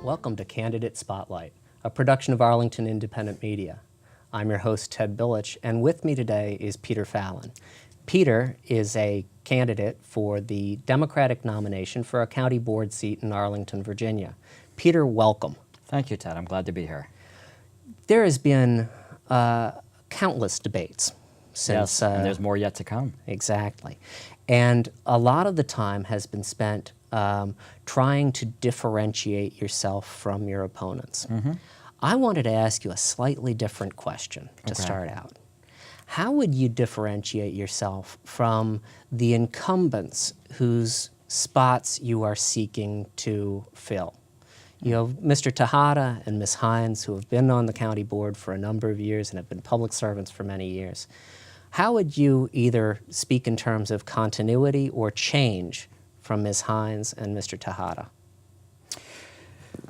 Welcome to Candidate Spotlight, a production of Arlington Independent Media. I'm your host, Ted Billich, and with me today is Peter Fallon. Peter is a candidate for the Democratic nomination for a county board seat in Arlington, Virginia. Peter, welcome. Thank you, Ted. I'm glad to be here. There has been countless debates since... Yes, and there's more yet to come. Exactly. And a lot of the time has been spent trying to differentiate yourself from your opponents. I wanted to ask you a slightly different question to start out. How would you differentiate yourself from the incumbents whose spots you are seeking to fill? You have Mr. Tejada and Ms. Hines, who have been on the county board for a number of years and have been public servants for many years. How would you either speak in terms of continuity or change from Ms. Hines and Mr. Tejada?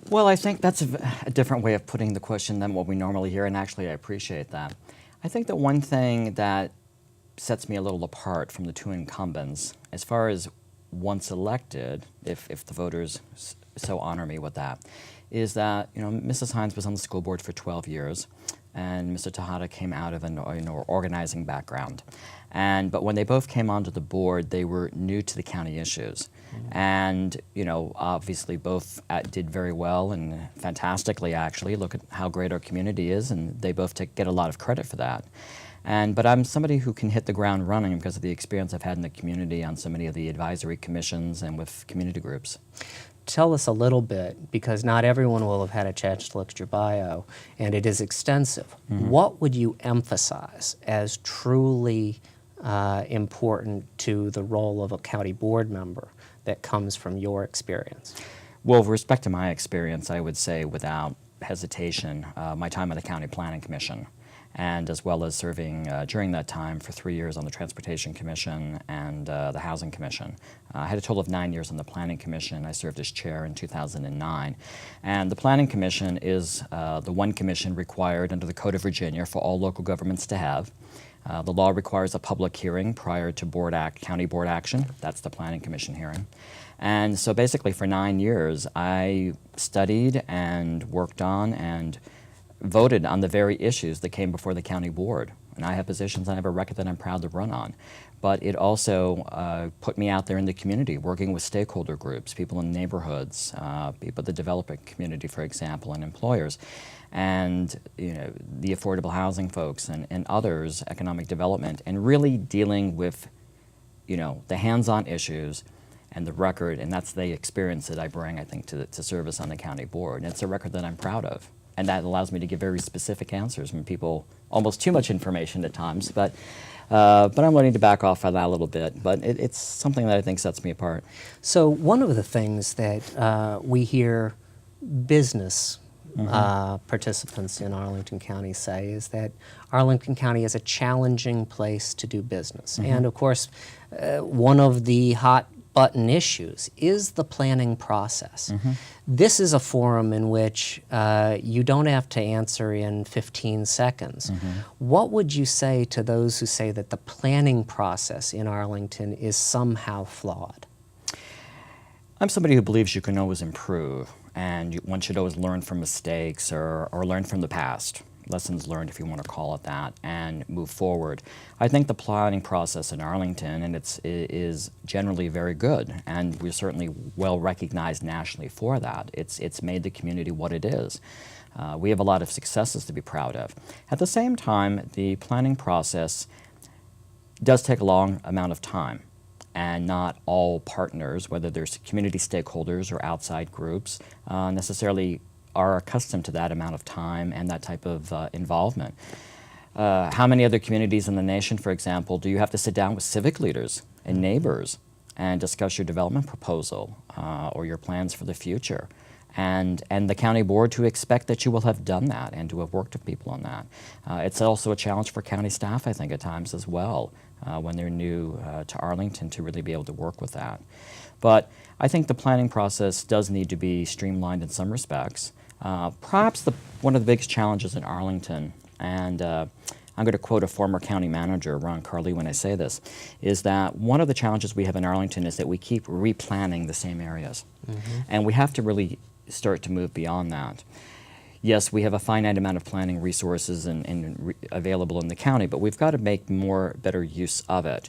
Well, I think that's a different way of putting the question than what we normally hear, and actually I appreciate that. I think that one thing that sets me a little apart from the two incumbents, as far as once elected, if the voters so honor me with that, is that Mrs. Hines was on the school board for 12 years, and Mr. Tejada came out of an organizing background. But when they both came onto the board, they were new to the county issues. And obviously both did very well and fantastically, actually. Look at how great our community is, and they both get a lot of credit for that. But I'm somebody who can hit the ground running because of the experience I've had in the community on so many of the advisory commissions and with community groups. Tell us a little bit, because not everyone will have had a chance to look at your bio, and it is extensive. What would you emphasize as truly important to the role of a county board member that comes from your experience? Well, with respect to my experience, I would say without hesitation, my time on the County Planning Commission, and as well as serving during that time for 3 years on the Transportation Commission and the Housing Commission. I had a total of 9 years on the Planning Commission. I served as chair in 2009. And the Planning Commission is the one commission required under the Code of Virginia for all local governments to have. The law requires a public hearing prior to county board action. That's the Planning Commission hearing. And so basically for 9 years, I studied and worked on and voted on the very issues that came before the county board. And I have positions, I have a record that I'm proud to run on. But it also put me out there in the community, working with stakeholder groups, people in neighborhoods, people, the developing community, for example, and employers. And the affordable housing folks and others, economic development, and really dealing with the hands-on issues and the record, and that's the experience that I bring, I think, to service on the county board. And it's a record that I'm proud of. And that allows me to give very specific answers when people, almost too much information at times, but I'm learning to back off on that a little bit. But it's something that I think sets me apart. So one of the things that we hear business participants in Arlington County say is that Arlington County is a challenging place to do business. And of course, one of the hot button issues is the planning process. This is a forum in which you don't have to answer in 15 seconds. What would you say to those who say that the planning process in Arlington is somehow flawed? I'm somebody who believes you can always improve, and one should always learn from mistakes or learn from the past. Lessons learned, if you want to call it that, and move forward. I think the planning process in Arlington, and is generally very good, and we're certainly well recognized nationally for that. It's made the community what it is. We have a lot of successes to be proud of. At the same time, the planning process does take a long amount of time, and not all partners, whether there's community stakeholders or outside groups, necessarily are accustomed to that amount of time and that type of involvement. How many other communities in the nation, for example, do you have to sit down with civic leaders and neighbors and discuss your development proposal or your plans for the future? And the county board to expect that you will have done that and to have worked with people on that. It's also a challenge for county staff, I think, at times as well, when they're new to Arlington, to really be able to work with that. But I think the planning process does need to be streamlined in some respects. Perhaps one of the biggest challenges in Arlington, and I'm going to quote a former county manager, Ron Carley, when I say this, is that one of the challenges we have in Arlington is that we keep replanning the same areas. And we have to really start to move beyond that. Yes, we have a finite amount of planning resources available in the county, but we've got to make better use of it.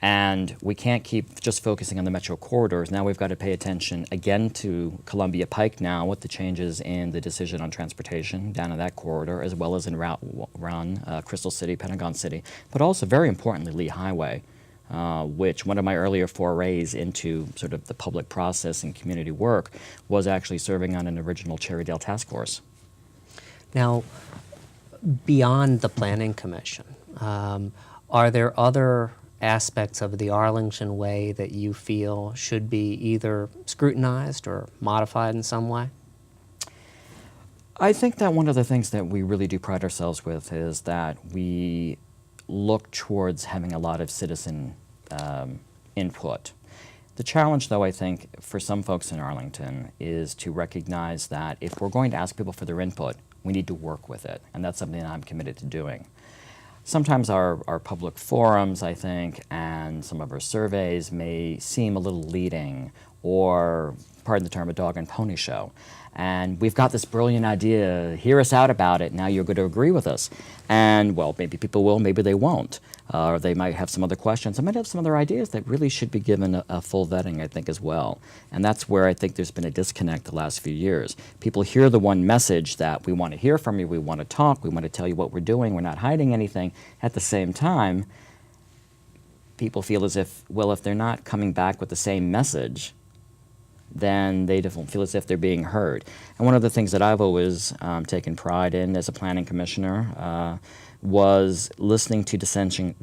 And we can't keep just focusing on the metro corridors. Now we've got to pay attention again to Columbia Pike now with the changes in the decision on transportation down in that corridor, as well as in Route 1, Crystal City, Pentagon City, but also very importantly Lee Highway, which one of my earlier forays into sort of the public process and community work was actually serving on an original Cherrydale task force. Now, beyond the Planning Commission, are there other aspects of the Arlington Way that you feel should be either scrutinized or modified in some way? I think that one of the things that we really do pride ourselves with is that we look towards having a lot of citizen input. The challenge, though, I think, for some folks in Arlington is to recognize that if we're going to ask people for their input, we need to work with it, and that's something that I'm committed to doing. Sometimes our public forums, I think, and some of our surveys may seem a little leading or, pardon the term, a dog and pony show. And we've got this brilliant idea, hear us out about it, now you're going to agree with us. And, well, maybe people will, maybe they won't. Or they might have some other questions. They might have some other ideas that really should be given a full vetting, I think, as well. And that's where I think there's been a disconnect the last few years. People hear the one message that we want to hear from you, we want to talk, we want to tell you what we're doing, we're not hiding anything. At the same time, people feel as if, well, if they're not coming back with the same message, then they don't feel as if they're being heard. And one of the things that I've always taken pride in as a planning commissioner was listening to dissension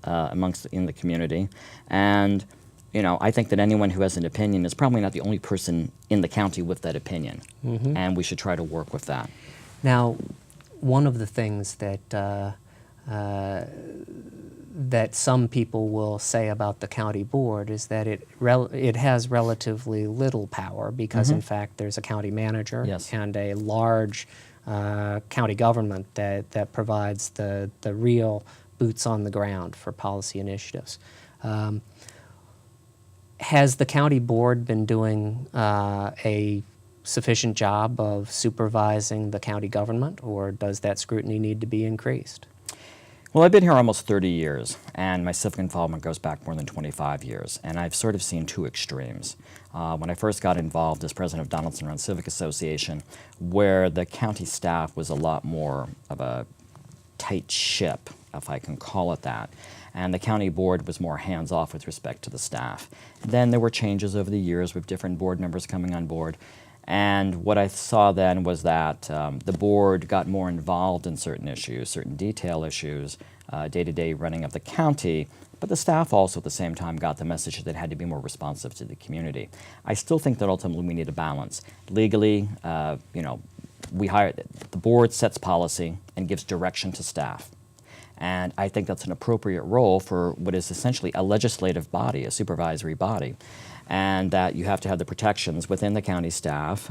amongst in the community. And you know, I think that anyone who has an opinion is probably not the only person in the county with that opinion. Mm-hmm. And we should try to work with that. Now, one of the things that that some people will say about the county board is that it has relatively little power because, in fact, there's a county manager and a large county government that provides the real boots on the ground for policy initiatives. Has the county board been doing a sufficient job of supervising the county government, or does that scrutiny need to be increased? Well, I've been here almost 30 years, and my civic involvement goes back more than 25 years, and I've sort of seen two extremes. When I first got involved as president of Donaldson Run Civic Association, where the county staff was a lot more of a tight ship, if I can call it that, and the county board was more hands-off with respect to the staff. Then there were changes over the years with different board members coming on board. And what I saw then was that the board got more involved in certain issues, certain detail issues, day-to-day running of the county, but the staff also at the same time got the message that it had to be more responsive to the community. I still think that ultimately we need a balance. Legally, you know, the board sets policy and gives direction to staff. And I think that's an appropriate role for what is essentially a legislative body, a supervisory body. And that you have to have the protections within the county staff,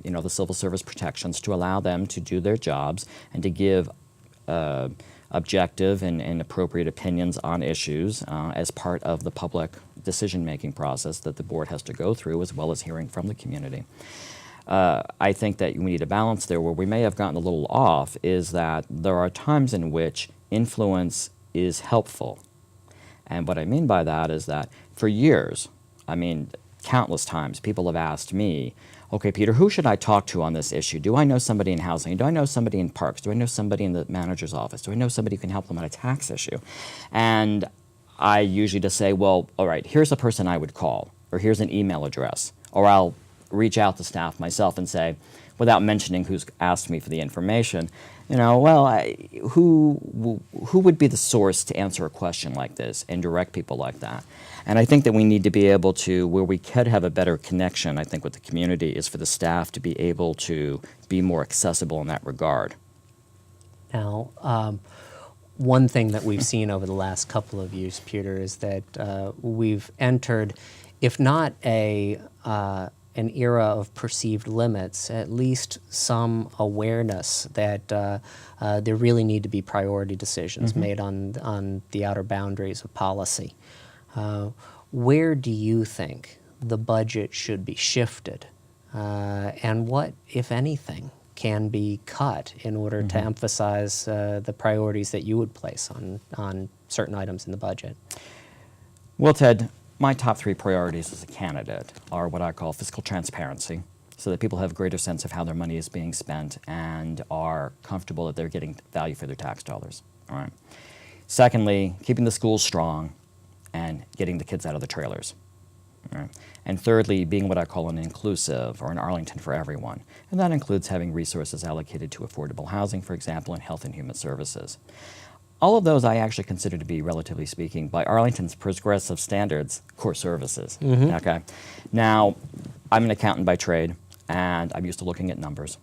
you know, the civil service protections to allow them to do their jobs and to give objective and appropriate opinions on issues as part of the public decision-making process that the board has to go through, as well as hearing from the community. I think that we need a balance there. Where we may have gotten a little off is that there are times in which influence is helpful. And what I mean by that is that for years, I mean, countless times, people have asked me, okay, Peter, who should I talk to on this issue? Do I know somebody in housing? Do I know somebody in parks? Do I know somebody in the manager's office? Do I know somebody who can help them on a tax issue? And I usually just say, well, all right, here's a person I would call, or here's an email address, or I'll reach out to staff myself and say, without mentioning who's asked me for the information, you know, well, who would be the source to answer a question like this and direct people like that? And I think that we need to be able to, where we could have a better connection, I think, with the community, is for the staff to be able to be more accessible in that regard. Now, one thing that we've seen over the last couple of years, Peter, is that we've entered, if not an era of perceived limits, at least some awareness that there really need to be priority decisions made on the outer boundaries of policy. Where do you think the budget should be shifted, and what, if anything, can be cut in order to emphasize the priorities that you would place on certain items in the budget? Well, Ted, my top 3 priorities as a candidate are what I call fiscal transparency, so that people have a greater sense of how their money is being spent and are comfortable that they're getting value for their tax dollars. All right. Secondly, keeping the schools strong and getting the kids out of the trailers. All right. And thirdly, being what I call an inclusive, or an Arlington for everyone. And that includes having resources allocated to affordable housing, for example, and health and human services. All of those I actually consider to be, relatively speaking, by Arlington's progressive standards, core services. Okay. Now, I'm an accountant by trade, and I'm used to looking at numbers.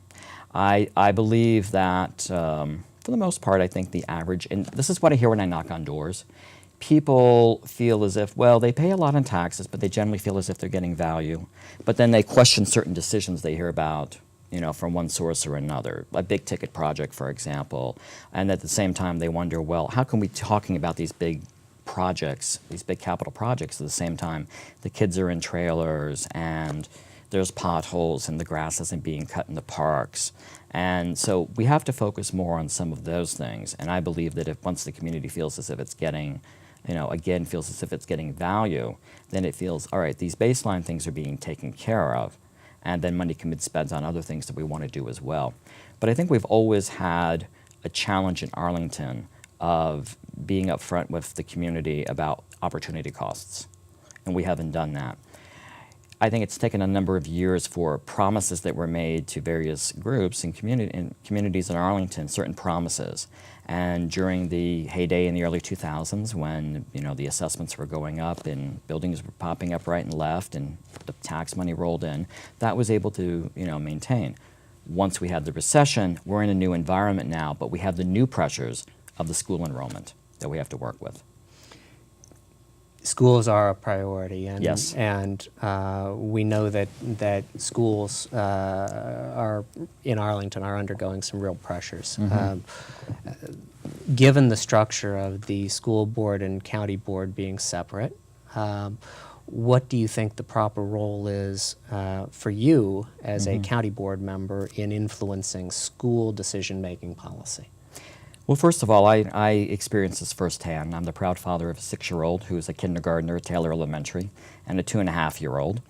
I believe that, for the most part, I think the average, and this is what I hear when I knock on doors, people feel as if, well, they pay a lot in taxes, but they generally feel as if they're getting value. But then they question certain decisions they hear about, you know, from one source or another, a big ticket project, for example. And at the same time, they wonder, well, how can we be talking about these big projects, these big capital projects, at the same time the kids are in trailers and there's potholes and the grass isn't being cut in the parks. And so we have to focus more on some of those things. And I believe that if once the community feels as if it's getting, you know, again, feels as if it's getting value, then it feels, all right, these baseline things are being taken care of, and then money can be spent on other things that we want to do as well. But I think we've always had a challenge in Arlington of being upfront with the community about opportunity costs, and we haven't done that. I think it's taken a number of years for promises that were made to various groups and communities in Arlington, certain promises. And during the heyday in the early 2000s, when, you know, the assessments were going up and buildings were popping up right and left and the tax money rolled in, that was able to, you know, maintain. Once we had the recession, we're in a new environment now, but we have the new pressures of the school enrollment that we have to work with. Schools are a priority, and Yes. We know that schools are in Arlington are undergoing some real pressures. Given the structure of the school board and county board being separate, what do you think the proper role is for you as a county board member in influencing school decision-making policy? Well, first of all, I experienced this firsthand. I'm the proud father of a 6-year-old who is a kindergartner at Taylor Elementary and a 2.5-year-old.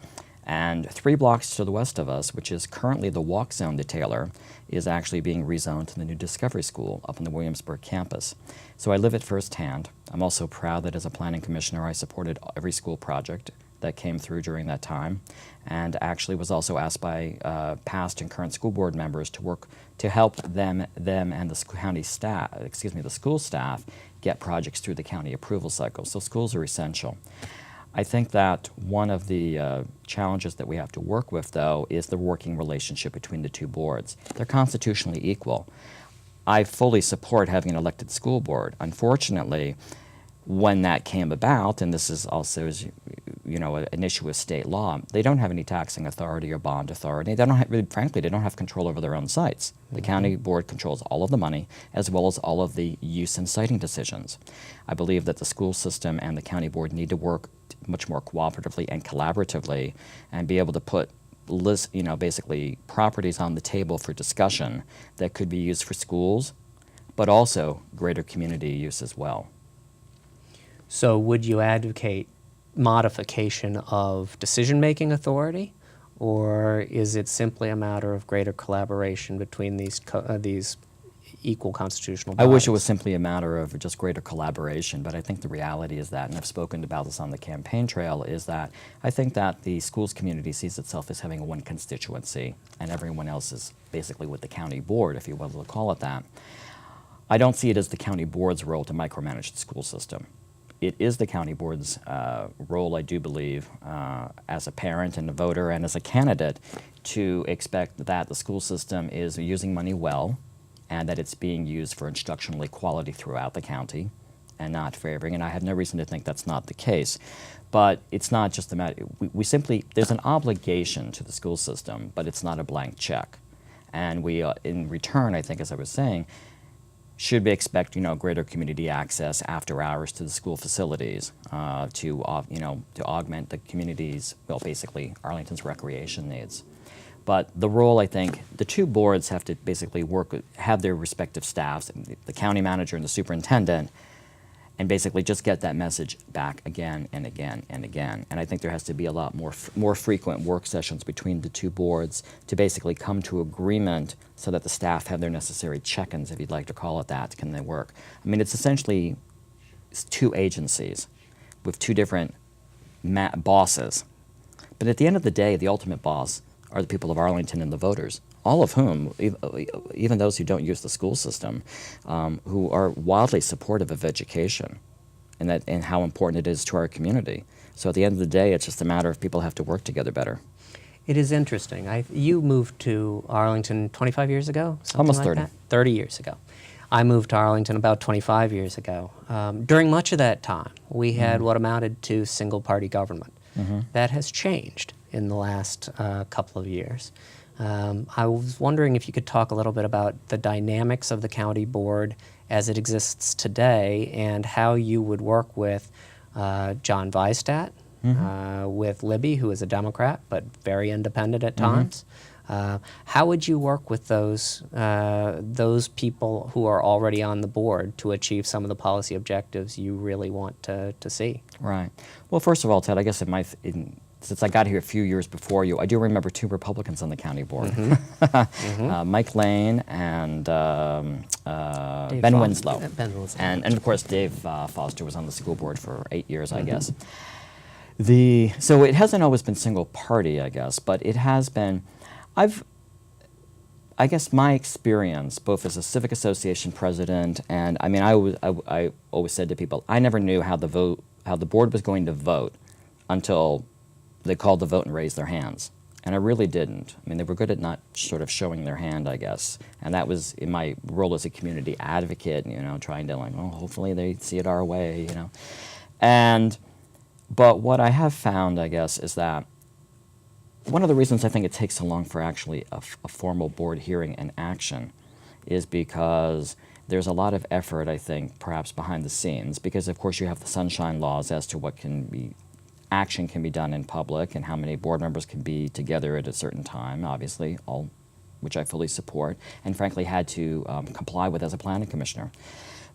And 3 blocks to the west of us, which is currently the walk zone to Taylor, is actually being rezoned to the new Discovery School up on the Williamsburg campus. So I live it firsthand. I'm also proud that as a planning commissioner, I supported every school project that came through during that time, and actually was also asked by past and current school board members to work to help them and the county staff, the school staff, get projects through the county approval cycle. So schools are essential. I think that one of the challenges that we have to work with, though, is the working relationship between the two boards. They're constitutionally equal. I fully support having an elected school board. Unfortunately, when that came about, and this is also, you know, an issue with state law, they don't have any taxing authority or bond authority. They don't have, really, frankly, they don't have control over their own sites. The county board controls all of the money, as well as all of the use and siting decisions. I believe that the school system and the county board need to work much more cooperatively and collaboratively, and be able to put basically properties on the table for discussion that could be used for schools, but also greater community use as well. So would you advocate modification of decision-making authority, or is it simply a matter of greater collaboration between these equal constitutional bodies? I wish it was simply a matter of just greater collaboration, but I think the reality is that, and I've spoken about this on the campaign trail, is that I think that the schools community sees itself as having one constituency, and everyone else is basically with the county board, if you will call it that. I don't see it as the county board's role to micromanage the school system. It is the county board's role, I do believe, as a parent and a voter and as a candidate, to expect that the school system is using money well, and that it's being used for instructional equality throughout the county and not favoring. And I have no reason to think that's not the case. But it's not just a matter, we simply, there's an obligation to the school system, but it's not a blank check. And we, in return, I think, as I was saying, should we expect, greater community access after hours to the school facilities to augment the community's, well, basically Arlington's recreation needs? But the role, I think, the two boards have to basically have their respective staffs, the county manager and the superintendent, and basically just get that message back again and again and again. And I think there has to be a lot more frequent work sessions between the two boards to basically come to agreement so that the staff have their necessary check-ins, if you'd like to call it that. Can they work? I mean, it's essentially two agencies with two different bosses. But at the end of the day, the ultimate boss are the people of Arlington and the voters, all of whom, even those who don't use the school system, who are wildly supportive of education and how important it is to our community. So at the end of the day, it's just a matter of people have to work together better. It is interesting. You moved to Arlington 25 years ago? Almost like 30. That? 30 years ago. I moved to Arlington about 25 years ago. During much of that time, we had what amounted to single-party government. That has changed in the last couple of years. I was wondering if you could talk a little bit about the dynamics of the county board as it exists today and how you would work with John Weistat, with Libby, who is a Democrat but very independent at times. How would you work with those people who are already on the board to achieve some of the policy objectives you really want to see? Right. Well, first of all, Ted, I guess since I got here a few years before you, I do remember two Republicans on the county board, Mike Lane and Ben Winslow. And of course, Dave Foster was on the school board for 8 years, I guess. So it hasn't always been single party, I guess, but it has been. I guess my experience, both as a civic association president, and I mean, I always said to people, I never knew how the board was going to vote until they called the vote and raised their hands. And I really didn't. I mean, they were good at not sort of showing their hand, I guess. And that was in my role as a community advocate, trying to hopefully they see it our way, But what I have found, I guess, is that one of the reasons I think it takes so long for actually a formal board hearing and action is because there's a lot of effort, I think, perhaps behind the scenes, because of course you have the sunshine laws as to what action can be done in public and how many board members can be together at a certain time, obviously, all which I fully support, and frankly had to comply with as a planning commissioner.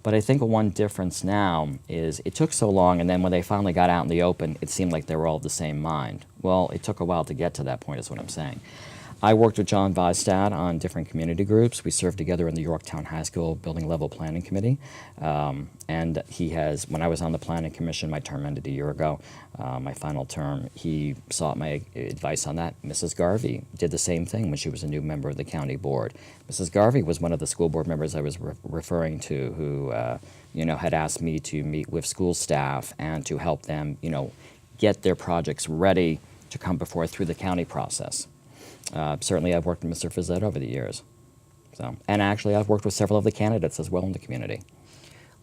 But I think one difference now is it took so long, and then when they finally got out in the open, it seemed like they were all of the same mind. Well, it took a while to get to that point, is what I'm saying. I worked with John Weistat on different community groups. We served together in the Yorktown High School Building Level Planning Committee. And when I was on the Planning Commission, my term ended a year ago, my final term, he sought my advice on that. Mrs. Garvey did the same thing when she was a new member of the county board. Mrs. Garvey was one of the school board members I was referring to who, had asked me to meet with school staff and to help them, get their projects ready to come through the county process. Certainly I've worked with Mr. Fizzett over the years. And actually I've worked with several of the candidates as well in the community.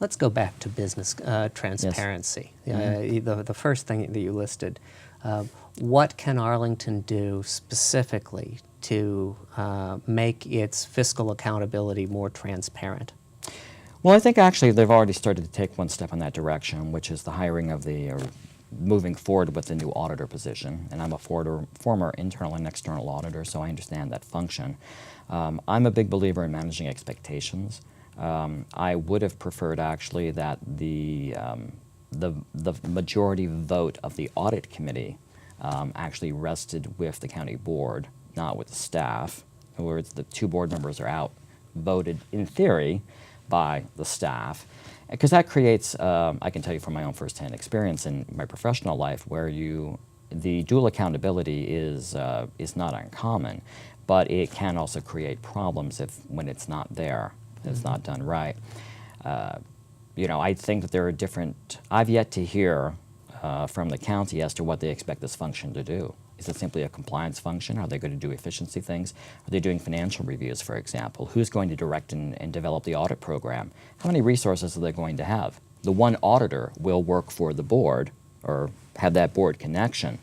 Let's go back to business transparency. Yes. The first thing that you listed. What can Arlington do specifically to make its fiscal accountability more transparent? Well, I think actually they've already started to take one step in that direction, which is the hiring of moving forward with the new auditor position. And I'm a former internal and external auditor, so I understand that function. I'm a big believer in managing expectations. I would have preferred actually that the majority vote of the audit committee actually rested with the county board, not with the staff. In other words, the two board members are outvoted in theory by the staff. Because that creates, I can tell you from my own firsthand experience in my professional life, where the dual accountability is not uncommon, but it can also create problems when it's not there, it's not done right. I think that there are I've yet to hear from the county as to what they expect this function to do. Is it simply a compliance function? Are they going to do efficiency things? Are they doing financial reviews, for example? Who's going to direct and develop the audit program? How many resources are they going to have? The one auditor will work for the board or have that board connection.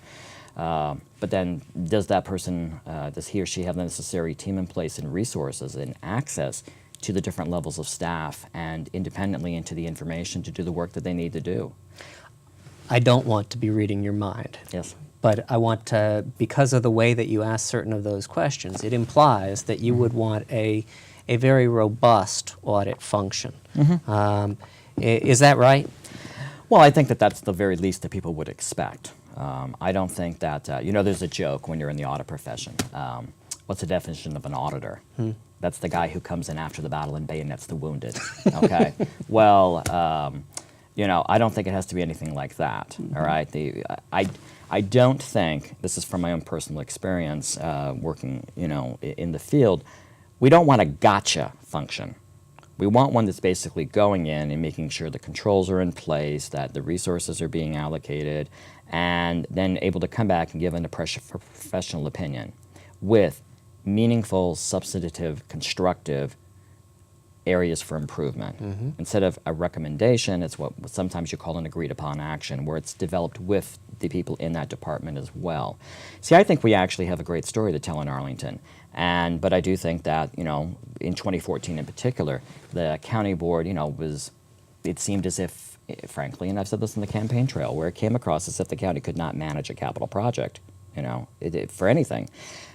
But then does that person, does he or she have the necessary team in place and resources and access to the different levels of staff and independently into the information to do the work that they need to do. I don't want to be reading your mind. Yes. But I want to, because of the way that you ask certain of those questions, it implies that you would want a very robust audit function. Is that right? Well, I think that that's the very least that people would expect. I don't think that, you know, there's a joke when you're in the audit profession. What's the definition of an auditor? That's the guy who comes in after the battle and bayonets the wounded. Okay. Well, you know, I don't think it has to be anything like that. All right. I don't think, this is from my own personal experience working, you know, in the field, we don't want a gotcha function. We want one that's basically going in and making sure the controls are in place, that the resources are being allocated, and then able to come back and give an professional opinion with meaningful, substantive, constructive areas for improvement. Instead of a recommendation, it's what sometimes you call an agreed upon action, where it's developed with the people in that department as well. See, I think we actually have a great story to tell in Arlington. But I do think that, you know, in 2014 in particular, the county board, you know, it seemed as if, frankly, and I've said this in the campaign trail, where it came across as if the county could not manage a capital project, you know, for anything.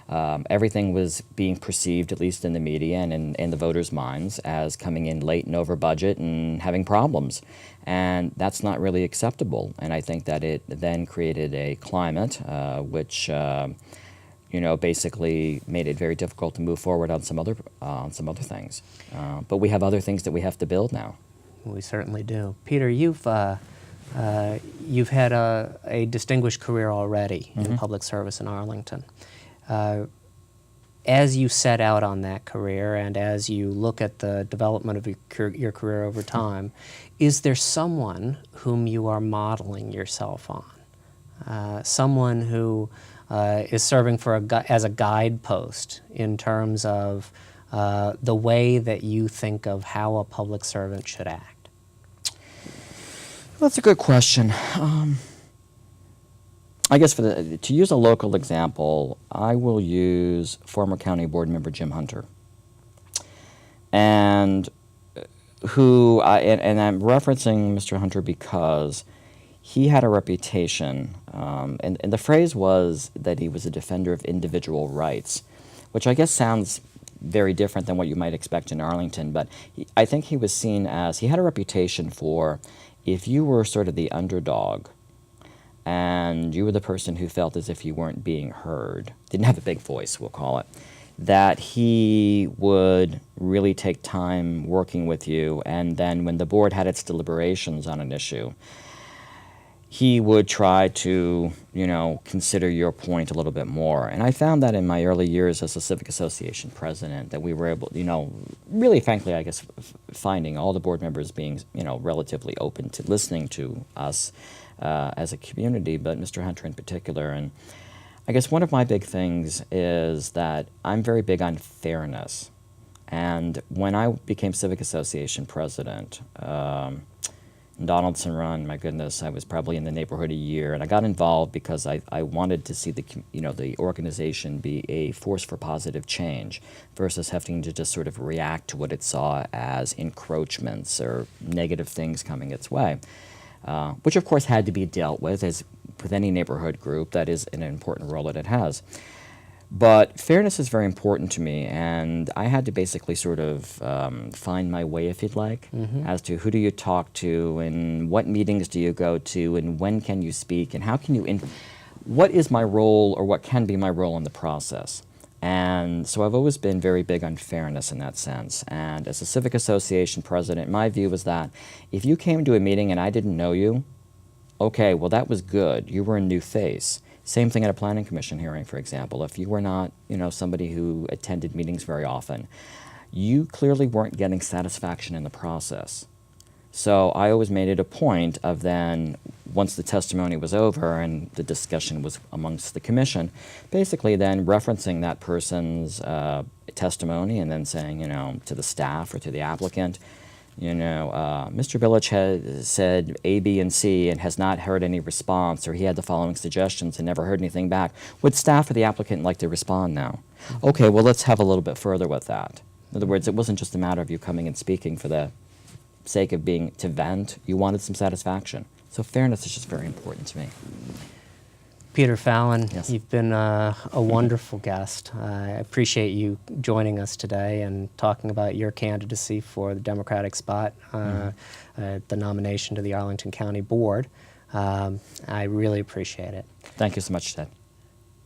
Everything was being perceived, at least in the media and in the voters' minds, as coming in late and over budget and having problems. And that's not really acceptable. And I think that it then created a climate which you know, basically made it very difficult to move forward on some other things. But we have other things that we have to build now. We certainly do. Peter, you've had a distinguished career already in public service in Arlington. As you set out on that career and as you look at the development of your career over time, is there someone whom you are modeling yourself on? Someone who is serving as a guidepost in terms of the way that you think of how a public servant should act? That's a good question. I guess to use a local example, I will use former county board member Jim Hunter, and and I'm referencing Mr. Hunter because he had a reputation, and the phrase was that he was a defender of individual rights, which I guess sounds very different than what you might expect in Arlington, but I think he was seen as, he had a reputation for, if you were sort of the underdog and you were the person who felt as if you weren't being heard, didn't have a big voice, we'll call it, that he would really take time working with you, and then when the board had its deliberations on an issue, he would try to, you know, consider your point a little bit more. And I found that in my early years as a civic association president, that we were able, you know, really frankly, I guess, finding all the board members being, you know, relatively open to listening to us as a community, but Mr. Hunter in particular. And I guess one of my big things is that I'm very big on fairness. And when I became civic association president, Donaldson Run, my goodness, I was probably in the neighborhood a year, and I got involved because I wanted to see the organization be a force for positive change versus having to just sort of react to what it saw as encroachments or negative things coming its way, which of course had to be dealt with, as with any neighborhood group. That is an important role that it has. But fairness is very important to me, and I had to basically sort of find my way, if you'd like, as to who do you talk to, and what meetings do you go to, and when can you speak, and how can you, what is my role, or what can be my role in the process. And so I've always been very big on fairness in that sense. And as a civic association president, my view was that if you came to a meeting and I didn't know you, okay, well that was good, you were a new face. Same thing at a planning commission hearing, for example. If you were not, you know, somebody who attended meetings very often, you clearly weren't getting satisfaction in the process. So I always made it a point of then, once the testimony was over and the discussion was amongst the commission, basically then referencing that person's testimony and then saying, you know, to the staff or to the applicant, you know, Mr. Billich has said A, B, and C and has not heard any response, or he had the following suggestions and never heard anything back. Would staff or the applicant like to respond now? Okay, well, let's have a little bit further with that. In other words, it wasn't just a matter of you coming and speaking for the sake of being to vent. You wanted some satisfaction. So fairness is just very important to me. Peter Fallon, Yes. you've been a wonderful guest. I appreciate you joining us today and talking about your candidacy for the Democratic spot, the nomination to the Arlington County Board. I really appreciate it. Thank you so much, Ted.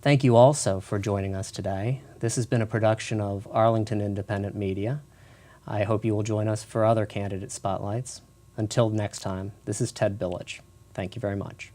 Thank you also for joining us today. This has been a production of Arlington Independent Media. I hope you will join us for other candidate spotlights. Until next time, this is Ted Billage. Thank you very much.